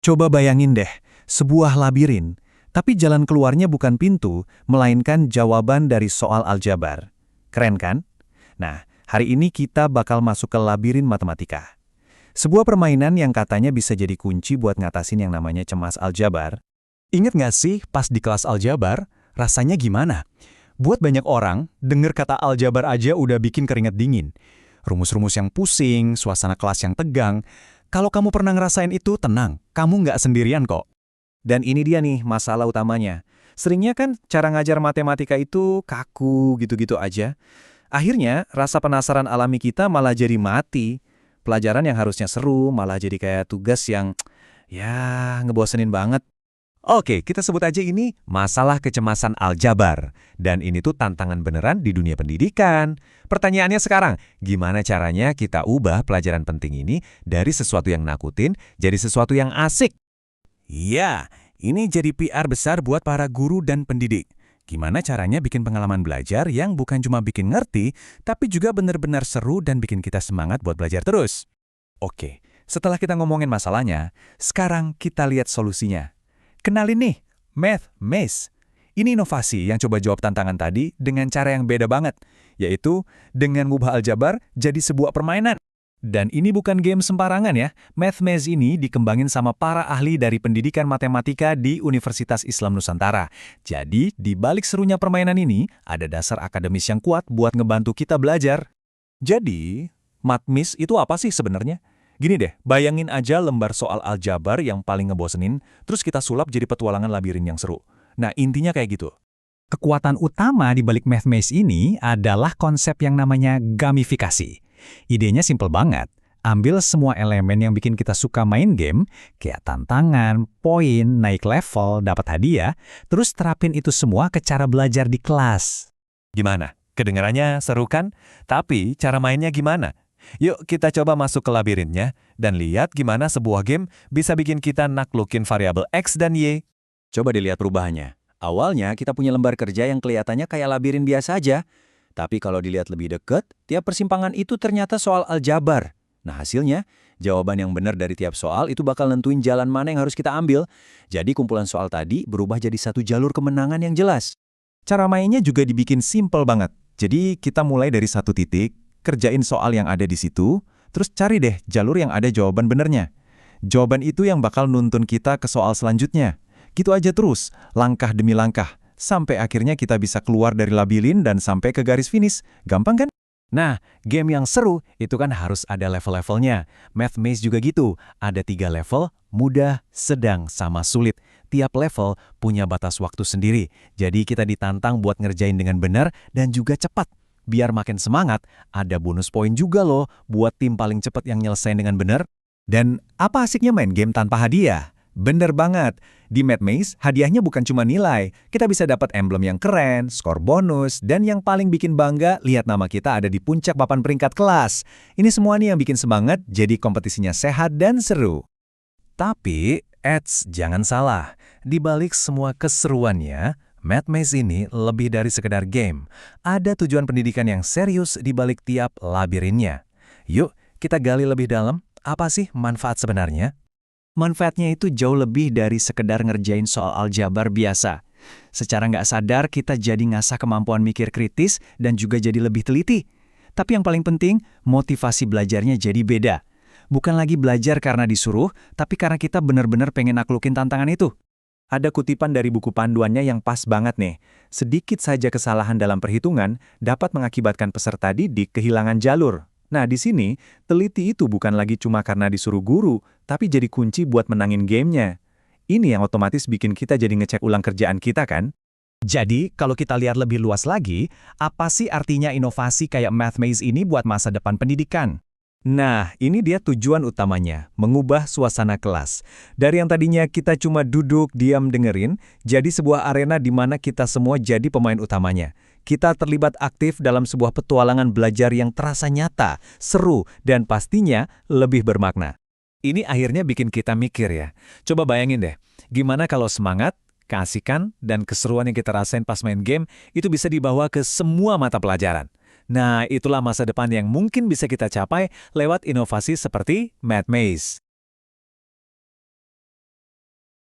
Coba bayangin deh, sebuah labirin, tapi jalan keluarnya bukan pintu, melainkan jawaban dari soal aljabar. Keren kan? Nah, hari ini kita bakal masuk ke labirin matematika. Sebuah permainan yang katanya bisa jadi kunci buat ngatasin yang namanya cemas aljabar. Ingat nggak sih pas di kelas aljabar, rasanya gimana? Buat banyak orang, denger kata aljabar aja udah bikin keringat dingin. Rumus-rumus yang pusing, suasana kelas yang tegang. Kalau kamu pernah ngerasain itu, tenang, kamu nggak sendirian kok. Dan ini dia nih masalah utamanya. Seringnya kan cara ngajar matematika itu kaku gitu-gitu aja. Akhirnya, rasa penasaran alami kita malah jadi mati. Pelajaran yang harusnya seru malah jadi kayak tugas yang, ya, ngebosenin banget. Oke, kita sebut aja ini masalah kecemasan aljabar. Dan ini tuh tantangan beneran di dunia pendidikan. Pertanyaannya sekarang, gimana caranya kita ubah pelajaran penting ini dari sesuatu yang nakutin jadi sesuatu yang asik? Iya, ini jadi PR besar buat para guru dan pendidik. Gimana caranya bikin pengalaman belajar yang bukan cuma bikin ngerti, tapi juga benar-benar seru dan bikin kita semangat buat belajar terus? Oke, setelah kita ngomongin masalahnya, sekarang kita lihat solusinya. Kenalin nih, Math Maze. Ini inovasi yang coba jawab tantangan tadi dengan cara yang beda banget, yaitu dengan ngubah aljabar jadi sebuah permainan. Dan ini bukan game sembarangan ya, Math Maze ini dikembangin sama para ahli dari pendidikan matematika di Universitas Islam Nusantara. Jadi, di balik serunya permainan ini, ada dasar akademis yang kuat buat ngebantu kita belajar. Jadi, Math Maze itu apa sih sebenarnya? Gini deh, bayangin aja lembar soal aljabar yang paling ngebosenin, terus kita sulap jadi petualangan labirin yang seru. Nah, intinya kayak gitu. Kekuatan utama di balik Math Maze ini adalah konsep yang namanya gamifikasi. Idenya simpel banget. Ambil semua elemen yang bikin kita suka main game, kayak tantangan, poin, naik level, dapat hadiah, terus terapin itu semua ke cara belajar di kelas. Gimana? Kedengarannya seru kan? Tapi cara mainnya gimana? Yuk kita coba masuk ke labirinnya dan lihat gimana sebuah game bisa bikin kita naklukin variabel X dan Y. Coba dilihat perubahannya. Awalnya kita punya lembar kerja yang kelihatannya kayak labirin biasa aja. Tapi kalau dilihat lebih dekat, tiap persimpangan itu ternyata soal aljabar. Nah hasilnya, jawaban yang benar dari tiap soal itu bakal nentuin jalan mana yang harus kita ambil. Jadi kumpulan soal tadi berubah jadi satu jalur kemenangan yang jelas. Cara mainnya juga dibikin simple banget. Jadi kita mulai dari satu titik, kerjain soal yang ada di situ, terus cari deh jalur yang ada jawaban benernya. Jawaban itu yang bakal nuntun kita ke soal selanjutnya. Gitu aja terus, langkah demi langkah, sampai akhirnya kita bisa keluar dari labirin dan sampai ke garis finish. Gampang kan? Nah, game yang seru itu kan harus ada level-levelnya. Math Maze juga gitu, ada 3 level, mudah, sedang, sama sulit. Tiap level punya batas waktu sendiri, jadi kita ditantang buat ngerjain dengan benar dan juga cepat. Biar makin semangat, ada bonus poin juga loh buat tim paling cepat yang nyelesain dengan benar. Dan apa asiknya main game tanpa hadiah? Bener banget, di Math Maze hadiahnya bukan cuma nilai. Kita bisa dapat emblem yang keren, skor bonus, dan yang paling bikin bangga, lihat nama kita ada di puncak papan peringkat kelas. Ini semua nih yang bikin semangat, jadi kompetisinya sehat dan seru. Tapi, jangan salah, di balik semua keseruannya, Math Maze ini lebih dari sekedar game. Ada tujuan pendidikan yang serius di balik tiap labirinnya. Yuk, kita gali lebih dalam, apa sih manfaat sebenarnya? Manfaatnya itu jauh lebih dari sekedar ngerjain soal aljabar biasa. Secara nggak sadar, kita jadi ngasah kemampuan mikir kritis dan juga jadi lebih teliti. Tapi yang paling penting, motivasi belajarnya jadi beda. Bukan lagi belajar karena disuruh, tapi karena kita benar-benar pengen naklukin tantangan itu. Ada kutipan dari buku panduannya yang pas banget nih. Sedikit saja kesalahan dalam perhitungan dapat mengakibatkan peserta didik kehilangan jalur. Nah, di sini, teliti itu bukan lagi cuma karena disuruh guru, tapi jadi kunci buat menangin gamenya. Ini yang otomatis bikin kita jadi ngecek ulang kerjaan kita kan? Jadi, kalau kita lihat lebih luas lagi, apa sih artinya inovasi kayak Math Maze ini buat masa depan pendidikan? Nah, ini dia tujuan utamanya, mengubah suasana kelas. Dari yang tadinya kita cuma duduk, diam, dengerin, jadi sebuah arena di mana kita semua jadi pemain utamanya. Kita terlibat aktif dalam sebuah petualangan belajar yang terasa nyata, seru, dan pastinya lebih bermakna. Ini akhirnya bikin kita mikir ya. Coba bayangin deh, gimana kalau semangat, keasikan, dan keseruan yang kita rasain pas main game itu bisa dibawa ke semua mata pelajaran. Nah, itulah masa depan yang mungkin bisa kita capai lewat inovasi seperti Math Maze.